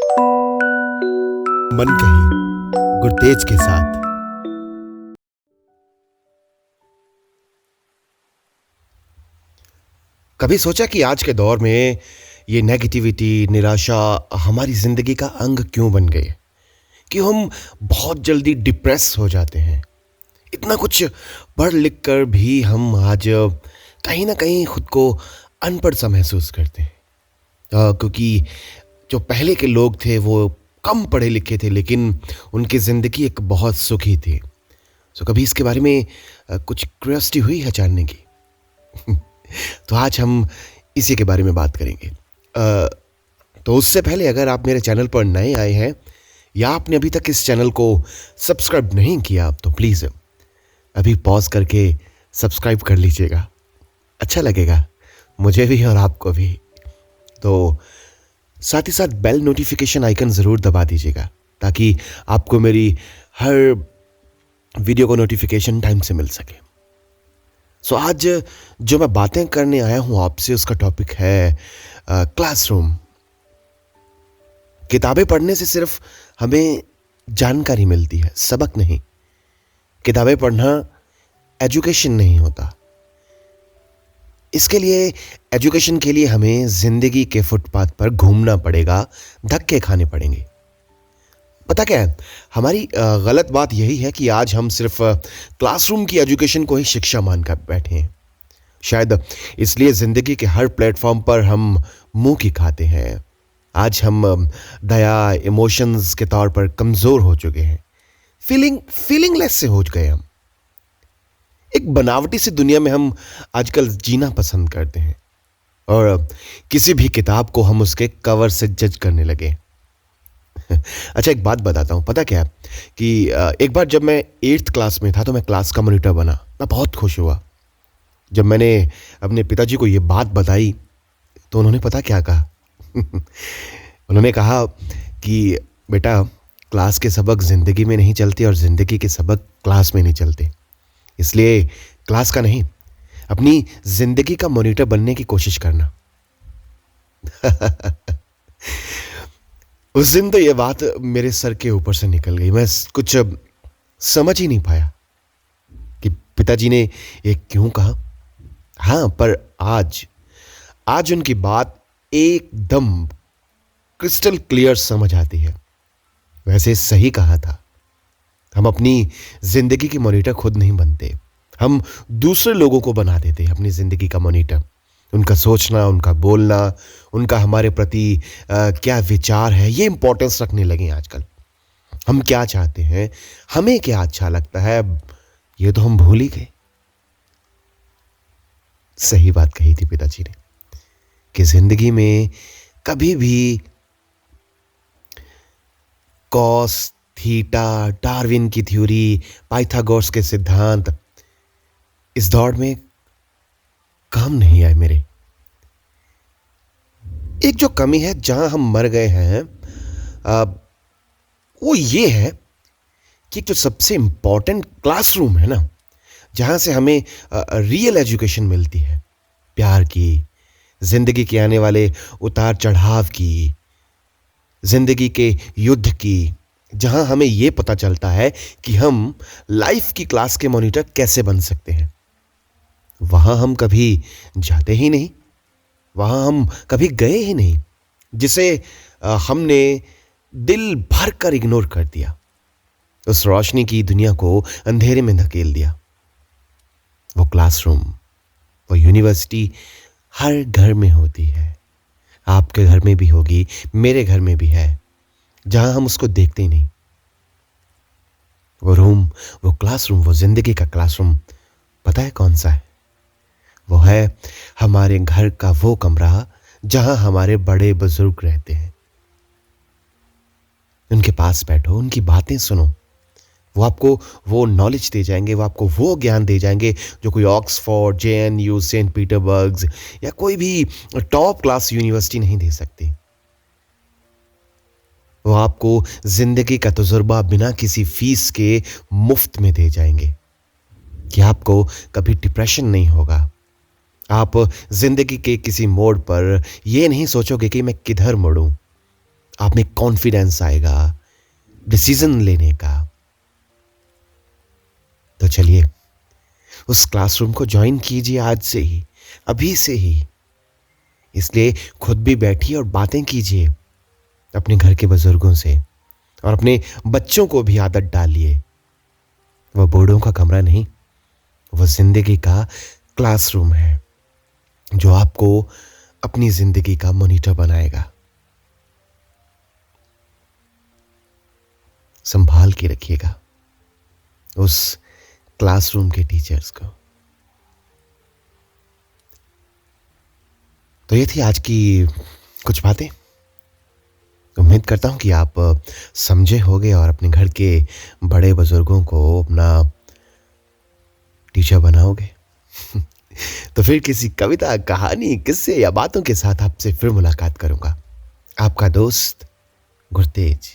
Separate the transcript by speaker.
Speaker 1: मन कही गुरतेज के साथ। कभी सोचा कि आज के दौर में ये नेगेटिविटी, निराशा हमारी जिंदगी का अंग क्यों बन गए कि हम बहुत जल्दी डिप्रेस हो जाते हैं। इतना कुछ पढ़ लिख कर भी हम आज कहीं ना कहीं खुद को अनपढ़ सा महसूस करते हैं। क्योंकि जो पहले के लोग थे वो कम पढ़े लिखे थे, लेकिन उनकी ज़िंदगी एक बहुत सुखी थी। सो कभी इसके बारे में कुछ क्यूरियोसिटी हुई है जानने की? तो आज हम इसी के बारे में बात करेंगे। तो उससे पहले अगर आप मेरे चैनल पर नए आए हैं या आपने अभी तक इस चैनल को सब्सक्राइब नहीं किया, तो प्लीज़ अभी पॉज करके सब्सक्राइब कर लीजिएगा। अच्छा लगेगा मुझे भी और आपको भी। तो साथ ही साथ बेल नोटिफिकेशन आइकन ज़रूर दबा दीजिएगा ताकि आपको मेरी हर वीडियो को नोटिफिकेशन टाइम से मिल सके। सो आज जो मैं बातें करने आया हूँ आपसे, उसका टॉपिक है क्लासरूम। किताबें पढ़ने से सिर्फ हमें जानकारी मिलती है, सबक नहीं। किताबें पढ़ना एजुकेशन नहीं होता। इसके लिए एजुकेशन के लिए हमें जिंदगी के फुटपाथ पर घूमना पड़ेगा, धक्के खाने पड़ेंगे। पता क्या है, हमारी गलत बात यही है कि आज हम सिर्फ क्लासरूम की एजुकेशन को ही शिक्षा मानकर बैठे हैं। शायद इसलिए जिंदगी के हर प्लेटफॉर्म पर हम मुंह की खाते हैं। आज हम दया, इमोशंस के तौर पर कमज़ोर हो चुके हैं। फीलिंगलेस से हो गए हम। एक बनावटी सी दुनिया में हम आजकल जीना पसंद करते हैं और किसी भी किताब को हम उसके कवर से जज करने लगे। अच्छा, एक बात बताता हूँ। पता क्या है कि एक बार जब मैं 8th क्लास में था तो मैं क्लास का मॉनिटर बना। मैं बहुत खुश हुआ। जब मैंने अपने पिताजी को ये बात बताई तो उन्होंने पता क्या कहा? उन्होंने कहा कि बेटा, क्लास के सबक ज़िंदगी में नहीं चलते और ज़िंदगी के सबक क्लास में नहीं चलते। इसलिए क्लास का नहीं, अपनी ज़िंदगी का मॉनिटर बनने की कोशिश करना। उस दिन तो ये बात मेरे सर के ऊपर से निकल गई। मैं कुछ समझ ही नहीं पाया कि पिताजी ने ये क्यों कहा। हाँ, पर आज उनकी बात एकदम क्रिस्टल क्लियर समझ आती है। वैसे सही कहा था। हम अपनी जिंदगी की मॉनिटर खुद नहीं बनते, हम दूसरे लोगों को बना देते हैं अपनी जिंदगी का मॉनिटर। उनका सोचना, उनका बोलना, उनका हमारे प्रति क्या विचार है, ये इंपॉर्टेंस रखने लगे हैं आजकल। हम क्या चाहते हैं, हमें क्या अच्छा लगता है, ये तो हम भूल ही गए। सही बात कही थी पिताजी ने कि जिंदगी में कभी भी कॉस, थीटा, डार्विन की थ्योरी, पाइथागोरस के सिद्धांत इस दौड़ में काम नहीं आए मेरे। एक जो कमी है जहां हम मर गए हैं, वो ये है कि जो सबसे इंपॉर्टेंट क्लासरूम है ना, जहां से हमें रियल एजुकेशन मिलती है, प्यार की, जिंदगी के आने वाले उतार चढ़ाव की, जिंदगी के युद्ध की, जहां हमें यह पता चलता है कि हम लाइफ की क्लास के मॉनिटर कैसे बन सकते हैं, वहां हम कभी जाते ही नहीं, वहां हम कभी गए ही नहीं, जिसे हमने दिल भर कर इग्नोर कर दिया। उस रोशनी की दुनिया को अंधेरे में धकेल दिया। वो क्लासरूम, वो यूनिवर्सिटी हर घर में होती है। आपके घर में भी होगी, मेरे घर में भी है, जहां हम उसको देखते ही नहीं। वो रूम, वो क्लासरूम, वो जिंदगी का क्लासरूम पता है कौन सा है? वो है हमारे घर का वो कमरा जहां हमारे बड़े बुजुर्ग रहते हैं। उनके पास बैठो, उनकी बातें सुनो। वो आपको वो नॉलेज दे जाएंगे, वो आपको वो ज्ञान दे जाएंगे जो कोई ऑक्सफोर्ड, JNU, सेंट पीटरबर्ग या कोई भी टॉप क्लास यूनिवर्सिटी नहीं दे सकती। वो आपको जिंदगी का तजुर्बा बिना किसी फीस के मुफ्त में दे जाएंगे कि आपको कभी डिप्रेशन नहीं होगा। आप जिंदगी के किसी मोड़ पर ये नहीं सोचोगे कि मैं किधर मुड़ूं। आप में कॉन्फिडेंस आएगा डिसीजन लेने का। तो चलिए उस क्लासरूम को ज्वाइन कीजिए आज से ही, अभी से ही। इसलिए खुद भी बैठिए और बातें कीजिए अपने घर के बुजुर्गों से, और अपने बच्चों को भी आदत डालिए। वह बूढ़ों का कमरा नहीं, वह जिंदगी का क्लासरूम है जो आपको अपनी जिंदगी का मॉनिटर बनाएगा। संभाल के रखिएगा उस क्लासरूम के टीचर्स को। तो ये थी आज की कुछ बातें। उम्मीद करता हूँ कि आप समझे होंगे और अपने घर के बड़े बुजुर्गों को अपना टीचर बनाओगे। तो फिर किसी कविता, कहानी, किस्से या बातों के साथ आपसे फिर मुलाकात करूंगा। आपका दोस्त गुरतेज।